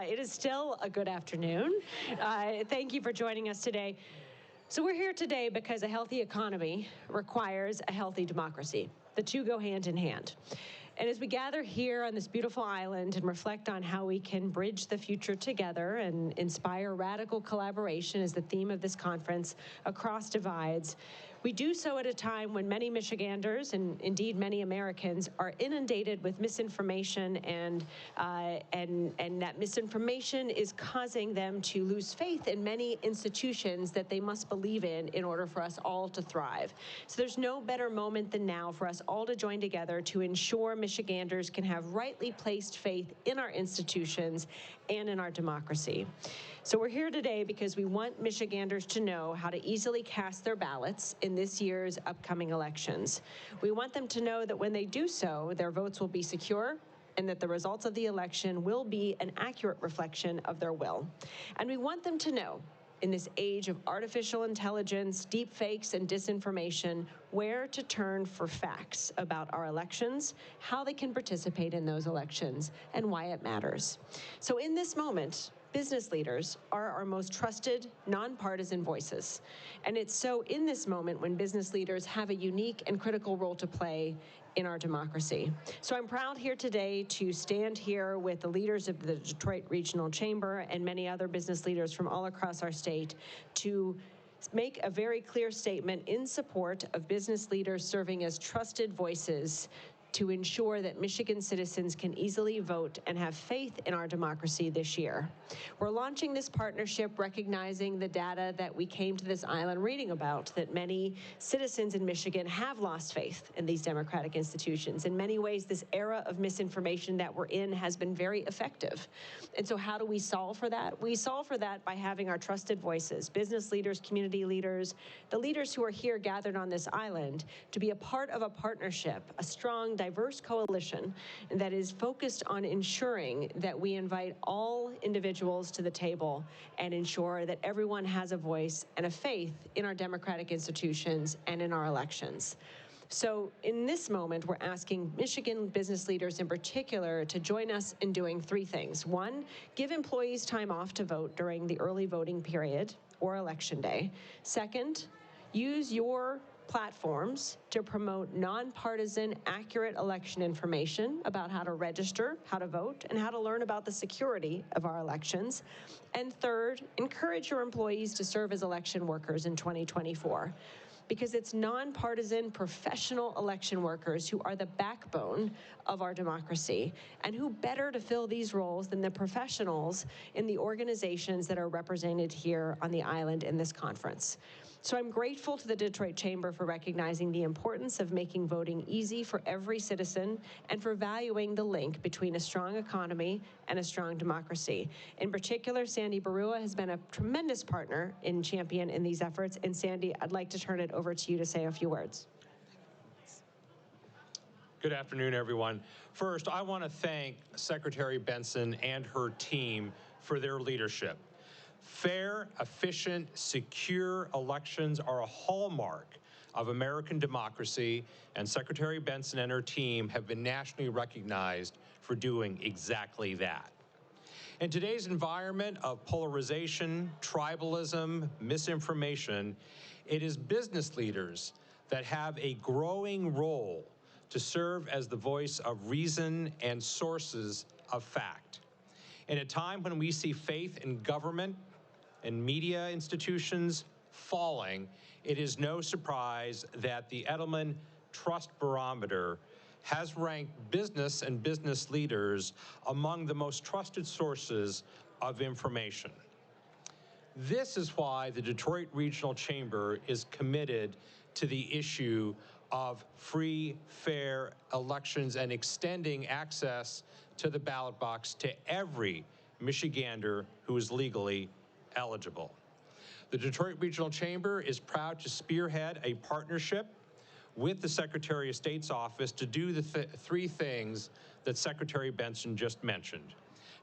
It is still a good afternoon. Thank you for joining us today. So we're here today because a healthy economy requires a healthy democracy. The two go hand in hand. And as we gather here on this beautiful island and reflect on how we can bridge the future together and inspire radical collaboration is the theme of this conference across divides, we do so at a time when many Michiganders and indeed many Americans are inundated with misinformation and that misinformation is causing them to lose faith in many institutions that they must believe in order for us all to thrive. So there's no better moment than now for us all to join together to ensure Michiganders can have rightly placed faith in our institutions and in our democracy. So we're here today because we want Michiganders to know how to easily cast their ballots in this year's upcoming elections. We want them to know that when they do so, their votes will be secure and that the results of the election will be an accurate reflection of their will. And we want them to know, in this age of artificial intelligence, deep fakes, and disinformation, where to turn for facts about our elections, how they can participate in those elections, and why it matters. So in this moment, business leaders are our most trusted, nonpartisan voices. And it's so in this moment when business leaders have a unique and critical role to play in our democracy. So I'm proud here today to stand here with the leaders of the Detroit Regional Chamber and many other business leaders from all across our state to make a very clear statement in support of business leaders serving as trusted voices to ensure that Michigan citizens can easily vote and have faith in our democracy this year. We're launching this partnership recognizing the data that we came to this island reading about, that many citizens in Michigan have lost faith in these democratic institutions. In many ways, this era of misinformation that we're in has been very effective. And so how do we solve for that? We solve for that by having our trusted voices, business leaders, community leaders, the leaders who are here gathered on this island, to be a part of a partnership, a strong, diverse coalition that is focused on ensuring that we invite all individuals to the table and ensure that everyone has a voice and a faith in our democratic institutions and in our elections. So in this moment, we're asking Michigan business leaders in particular to join us in doing three things. One, give employees time off to vote during the early voting period or election day. Second, use your platforms to promote nonpartisan, accurate election information about how to register, how to vote, and how to learn about the security of our elections. And third, encourage your employees to serve as election workers in 2024. Because it's nonpartisan, professional election workers who are the backbone of our democracy. And who better to fill these roles than the professionals in the organizations that are represented here on the island in this conference. So I'm grateful to the Detroit Chamber for recognizing the importance of making voting easy for every citizen and for valuing the link between a strong economy and a strong democracy. In particular, Sandy Barua has been a tremendous partner in champion in these efforts. And Sandy, I'd like to turn it over to you to say a few words. Good afternoon, everyone. First, I want to thank Secretary Benson and her team for their leadership. Fair, efficient, secure elections are a hallmark of American democracy, and Secretary Benson and her team have been nationally recognized for doing exactly that. In today's environment of polarization, tribalism, misinformation, it is business leaders that have a growing role to serve as the voice of reason and sources of fact. In a time when we see faith in government and media institutions falling, it is no surprise that the Edelman Trust Barometer has ranked business and business leaders among the most trusted sources of information. This is why the Detroit Regional Chamber is committed to the issue of free, fair elections and extending access to the ballot box to every Michigander who is legally eligible. The Detroit Regional Chamber is proud to spearhead a partnership with the Secretary of State's office to do the three things that Secretary Benson just mentioned.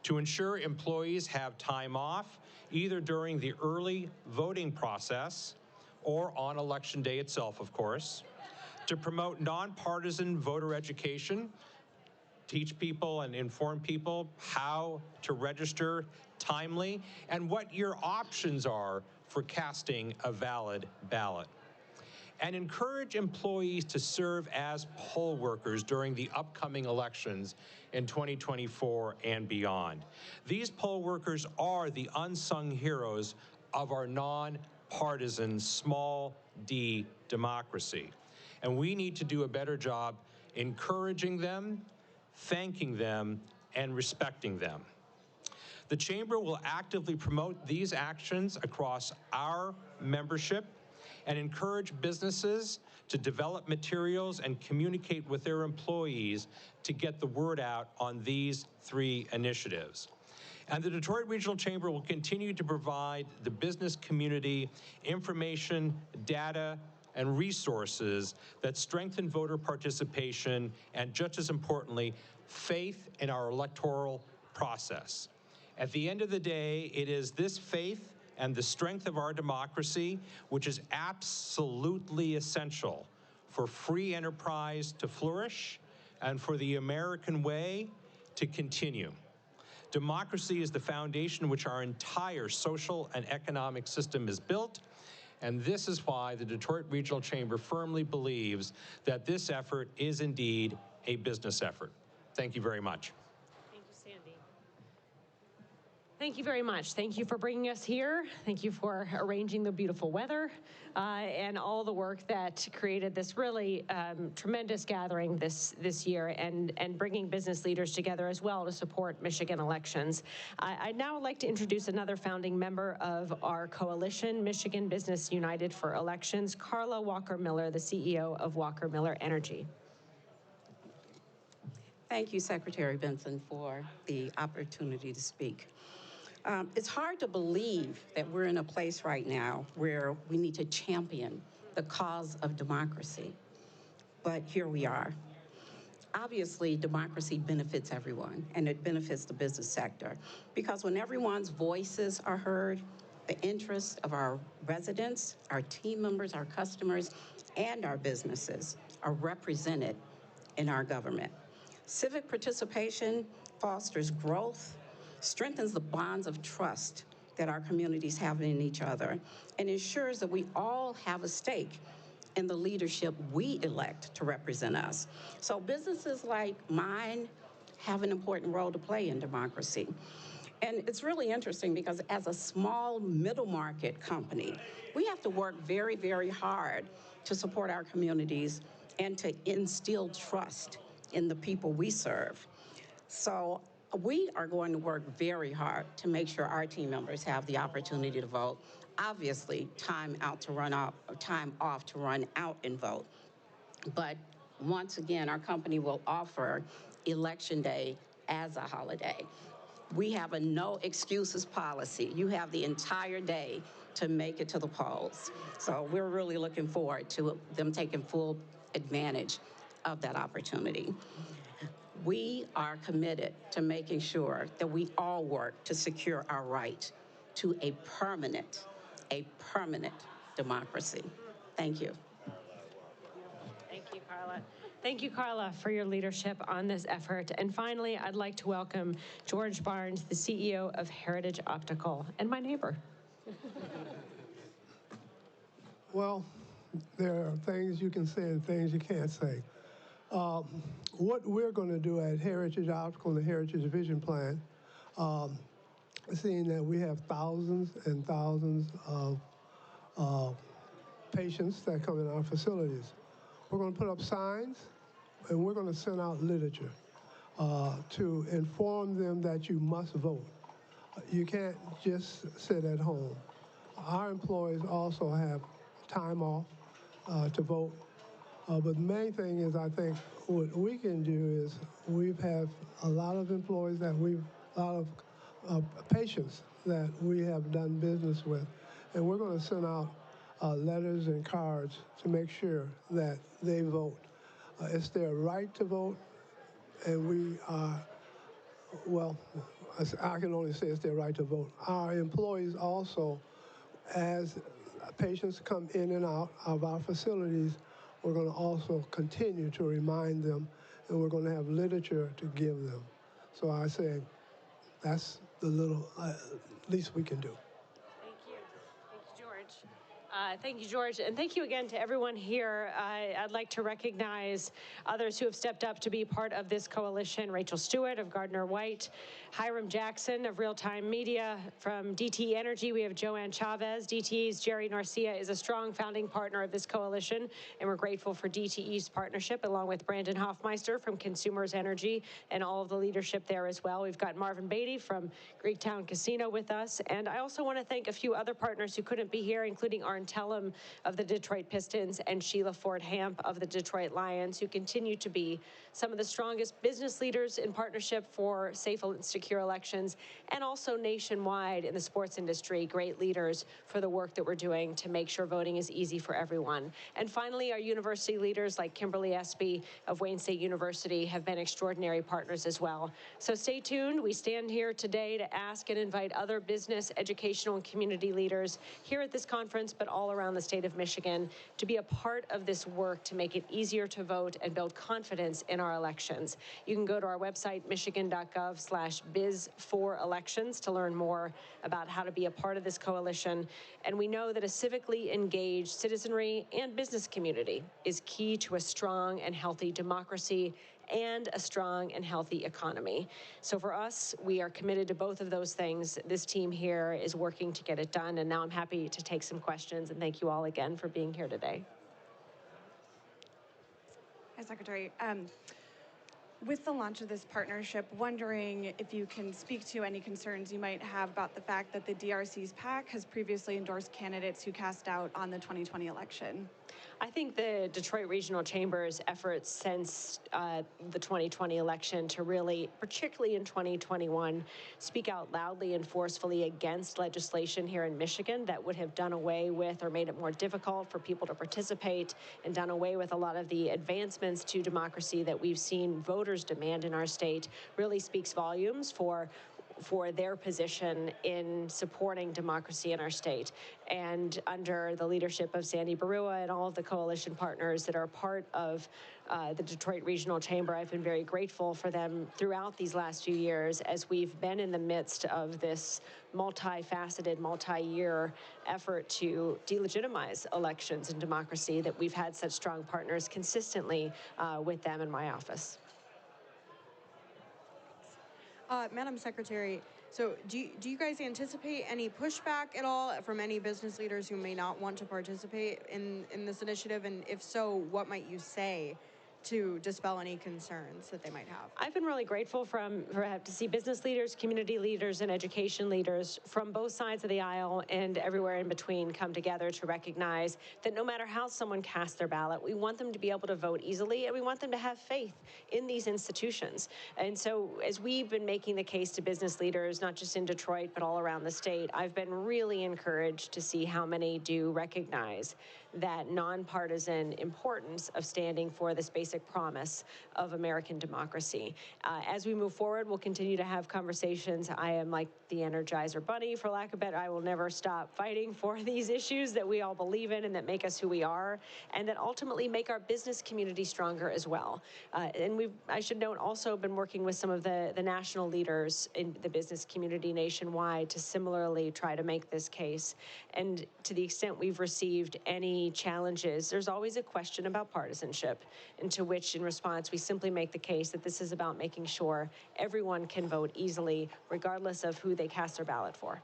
To ensure employees have time off, either during the early voting process or on Election Day itself, of course. To promote nonpartisan voter education, teach people and inform people how to register timely and what your options are for casting a valid ballot. And encourage employees to serve as poll workers during the upcoming elections in 2024 and beyond. These poll workers are the unsung heroes of our nonpartisan small d democracy. And we need to do a better job encouraging them, thanking them, and respecting them. The Chamber will actively promote these actions across our membership and encourage businesses to develop materials and communicate with their employees to get the word out on these 3 initiatives. And the Detroit Regional Chamber will continue to provide the business community information, data, and resources that strengthen voter participation and, just as importantly, faith in our electoral process. At the end of the day, it is this faith and the strength of our democracy which is absolutely essential for free enterprise to flourish and for the American way to continue. Democracy is the foundation which our entire social and economic system is built, and this is why the Detroit Regional Chamber firmly believes that this effort is indeed a business effort. Thank you very much. Thank you, Sandy. Thank you very much. Thank you for bringing us here. Thank you for arranging the beautiful weather and all the work that created this really tremendous gathering this year and bringing business leaders together as well to support Michigan elections. I'd now like to introduce another founding member of our coalition, Michigan Business United for Elections, Carla Walker-Miller, the CEO of Walker-Miller Energy. Thank you, Secretary Benson, for the opportunity to speak. It's hard to believe that we're in a place right now where we need to champion the cause of democracy, but here we are. Obviously, democracy benefits everyone, and it benefits the business sector, because when everyone's voices are heard, the interests of our residents, our team members, our customers, and our businesses are represented in our government. Civic participation fosters growth, strengthens the bonds of trust that our communities have in each other, and ensures that we all have a stake in the leadership we elect to represent us. So businesses like mine have an important role to play in democracy. And it's really interesting because as a small middle market company, we have to work very, very hard to support our communities and to instill trust in the people we serve. So we are going to work very hard to make sure our team members have the opportunity to vote. Obviously, time off to run out and vote. But once again, our company will offer Election Day as a holiday. We have a no excuses policy. You have the entire day to make it to the polls. So we're really looking forward to them taking full advantage of that opportunity. We are committed to making sure that we all work to secure our right to a permanent democracy. Thank you. Thank you, Carla. Thank you, Carla, for your leadership on this effort. And finally, I'd like to welcome George Barnes, the CEO of Heritage Optical, and my neighbor. Well, there are things you can say and things you can't say. What we're going to do at Heritage Optical and the Heritage Vision Plan, seeing that we have thousands and thousands of patients that come in our facilities, we're going to put up signs and we're going to send out literature to inform them that you must vote. You can't just sit at home. Our employees also have time off to vote. But the main thing is, I think what we can do is we've had a lot of employees that a lot of patients that we have done business with, and we're going to send out letters and cards to make sure that they vote. It's their right to vote, and we are, well, I can only say it's their right to vote. Our employees also, as patients come in and out of our facilities, we're going to also continue to remind them and we're going to have literature to give them. So I say that's the little least we can do. Thank you. Thank you, George. Thank you, George. And thank you again to everyone here. I'd like to recognize others who have stepped up to be part of this coalition. Rachel Stewart of Gardner White, Hiram Jackson of Real Time Media. From DTE Energy, we have Joanne Chavez. DTE's Jerry Narcia is a strong founding partner of this coalition, and we're grateful for DTE's partnership, along with Brandon Hoffmeister from Consumers Energy and all of the leadership there as well. We've got Marvin Beatty from Greektown Casino with us. And I also want to thank a few other partners who couldn't be here, including Arn Tellem of the Detroit Pistons and Sheila Ford Hamp of the Detroit Lions, who continue to be some of the strongest business leaders in partnership for safe and secure elections, and also nationwide in the sports industry, great leaders for the work that we're doing to make sure voting is easy for everyone. And finally, our university leaders like Kimberly Espy of Wayne State University have been extraordinary partners as well. So stay tuned. We stand here today to ask and invite other business, educational, and community leaders here at this conference, but all around the state of Michigan, to be a part of this work to make it easier to vote and build confidence in our elections. You can go to our website, michigan.gov/biz4elections, to learn more about how to be a part of this coalition. And we know that a civically engaged citizenry and business community is key to a strong and healthy democracy and a strong and healthy economy. So for us, we are committed to both of those things. This team here is working to get it done, and now I'm happy to take some questions, and thank you all again for being here today. Hi, Secretary. With the launch of this partnership, wondering if you can speak to any concerns you might have about the fact that the DRC's PAC has previously endorsed candidates who cast doubt on the 2020 election. I think the Detroit Regional Chamber's efforts since the 2020 election to really, particularly in 2021, speak out loudly and forcefully against legislation here in Michigan that would have done away with or made it more difficult for people to participate, and done away with a lot of the advancements to democracy that we've seen voters demand in our state, really speaks volumes for their position in supporting democracy in our state. And under the leadership of Sandy Barua and all of the coalition partners that are part of the Detroit Regional Chamber, I've been very grateful for them throughout these last few years as we've been in the midst of this multifaceted, multi-year effort to delegitimize elections and democracy, that we've had such strong partners consistently with them in my office. Madam Secretary, so do you guys anticipate any pushback at all from any business leaders who may not want to participate in this initiative? And if so, what might you say to dispel any concerns that they might have? I've been really grateful to see business leaders, community leaders, and education leaders from both sides of the aisle and everywhere in between come together to recognize that no matter how someone casts their ballot, we want them to be able to vote easily, and we want them to have faith in these institutions. And so as we've been making the case to business leaders, not just in Detroit, but all around the state, I've been really encouraged to see how many do recognize that nonpartisan importance of standing for this basic promise of American democracy. As we move forward, we'll continue to have conversations. I am like the Energizer Bunny, for lack of a better. I will never stop fighting for these issues that we all believe in and that make us who we are, and that ultimately make our business community stronger as well. And I should note, also been working with some of the national leaders in the business community nationwide to similarly try to make this case. And to the extent we've received any challenges, there's always a question about partisanship, into which in response we simply make the case that this is about making sure everyone can vote easily, regardless of who they cast their ballot for.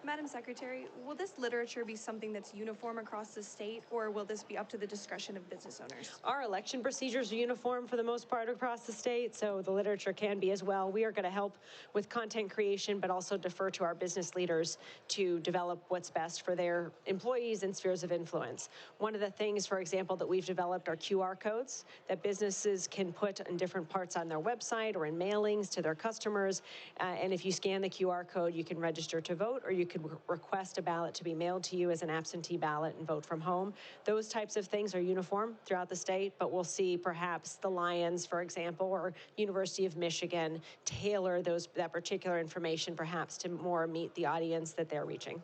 Madam Secretary, will this literature be something that's uniform across the state, or will this be up to the discretion of business owners? Our election procedures are uniform for the most part across the state, so the literature can be as well. We are going to help with content creation, but also defer to our business leaders to develop what's best for their employees and spheres of influence. One of the things, for example, that we've developed are QR codes that businesses can put in different parts on their website or in mailings to their customers. And if you scan the QR code, you can register to vote, or you could request a ballot to be mailed to you as an absentee ballot and vote from home. Those types of things are uniform throughout the state, but we'll see perhaps the Lions, for example, or University of Michigan tailor that particular information perhaps to more meet the audience that they're reaching.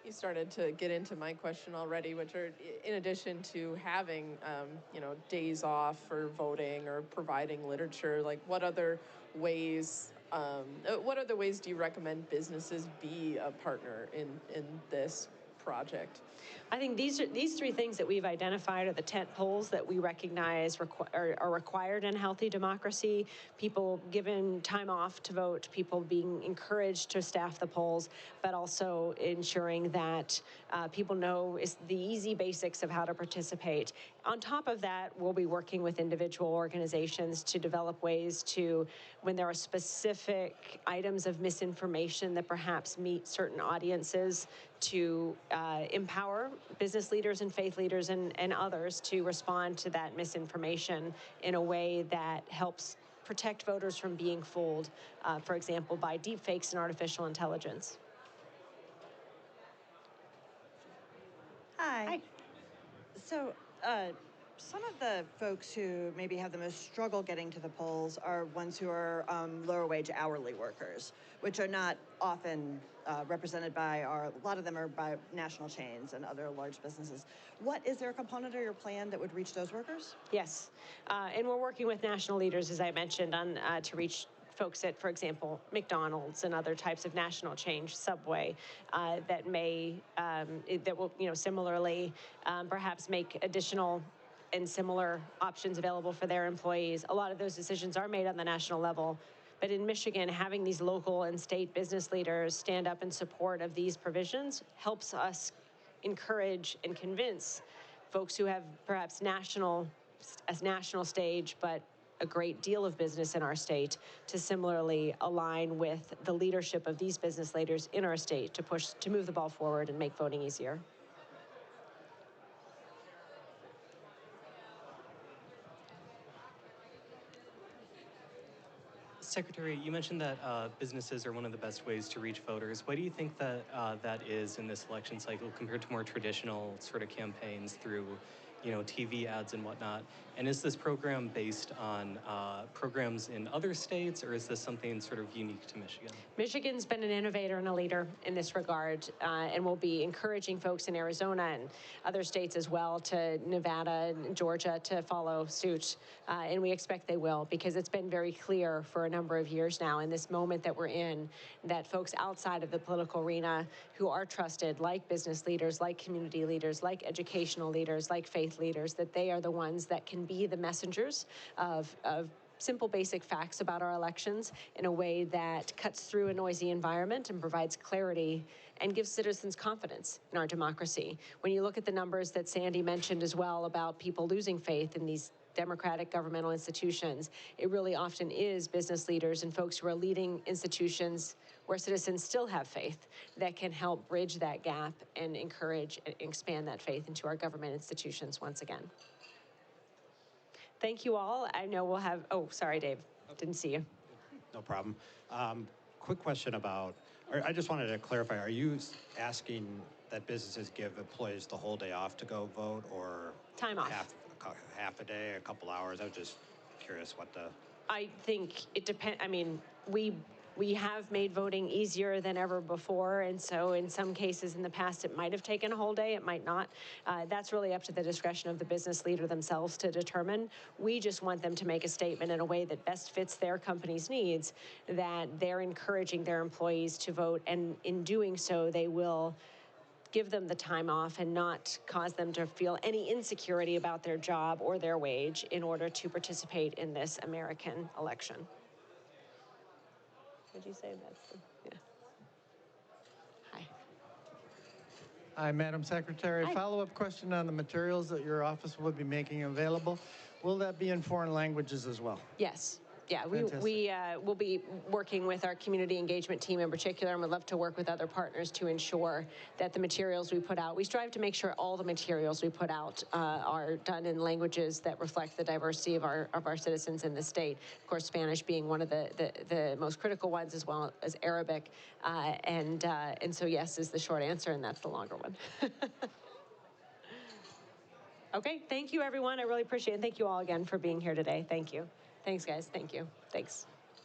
You started to get into my question already, which are in addition to having, days off for voting or providing literature, like what other ways do you recommend businesses be a partner in this project? I think these three things that we've identified are the tent poles that we recognize are required in healthy democracy. People given time off to vote, people being encouraged to staff the polls, but also ensuring that people know the easy basics of how to participate. On top of that, we'll be working with individual organizations to develop ways to, when there are specific items of misinformation that perhaps meet certain audiences, to empower business leaders and faith leaders and others to respond to that misinformation in a way that helps protect voters from being fooled, for example, by deepfakes and artificial intelligence. Hi. Hi. So, some of the folks who maybe have the most struggle getting to the polls are ones who are lower wage hourly workers, which are not often represented by a lot of them are by national chains and other large businesses. Is there a component of your plan that would reach those workers? Yes, and we're working with national leaders, as I mentioned, on to reach folks at, for example, McDonald's and other types of national chain, Subway, that will, similarly perhaps make additional and similar options available for their employees. A lot of those decisions are made on the national level. But in Michigan, having these local and state business leaders stand up in support of these provisions helps us encourage and convince folks who have perhaps national stage, but a great deal of business in our state to similarly align with the leadership of these business leaders in our state to move the ball forward and make voting easier. Secretary, you mentioned that businesses are one of the best ways to reach voters. Why do you think that that is in this election cycle compared to more traditional sort of campaigns through, TV ads and whatnot? And is this program based on programs in other states, or is this something sort of unique to Michigan? Michigan's been an innovator and a leader in this regard, and we'll be encouraging folks in Arizona and other states as well, to Nevada and Georgia, to follow suit. And we expect they will, because it's been very clear for a number of years now in this moment that we're in, that folks outside of the political arena who are trusted, like business leaders, like community leaders, like educational leaders, like faith leaders, that they are the ones that can be the messengers of simple, basic facts about our elections in a way that cuts through a noisy environment and provides clarity and gives citizens confidence in our democracy. When you look at the numbers that Sandy mentioned as well about people losing faith in these democratic governmental institutions, it really often is business leaders and folks who are leading institutions where citizens still have faith that can help bridge that gap and encourage and expand that faith into our government institutions once again. Thank you all. I know we'll have, sorry, Dave, didn't see you. No problem. Quick question I just wanted to clarify, are you asking that businesses give employees the whole day off to go vote, or time off? Half a day, a couple hours? I was just curious what the... I think it depends. I mean, we have made voting easier than ever before, and so in some cases in the past it might have taken a whole day, it might not. That's really up to the discretion of the business leader themselves to determine. We just want them to make a statement in a way that best fits their company's needs, that they're encouraging their employees to vote, and in doing so they will give them the time off and not cause them to feel any insecurity about their job or their wage in order to participate in this American election. Would you say that's yeah? Hi. Hi, Madam Secretary. Hi. Follow-up question on the materials that your office will be making available. Will that be in foreign languages as well? Yes. Yeah, we will be working with our community engagement team in particular, and would love to work with other partners to ensure that the materials we put out, we strive to make sure all the materials we put out are done in languages that reflect the diversity of our citizens in the state. Of course, Spanish being one of the most critical ones, as well as Arabic. And so yes is the short answer, and that's the longer one. Okay, thank you, everyone. I really appreciate it. And thank you all again for being here today. Thank you. Thanks, guys. Thank you. Thanks.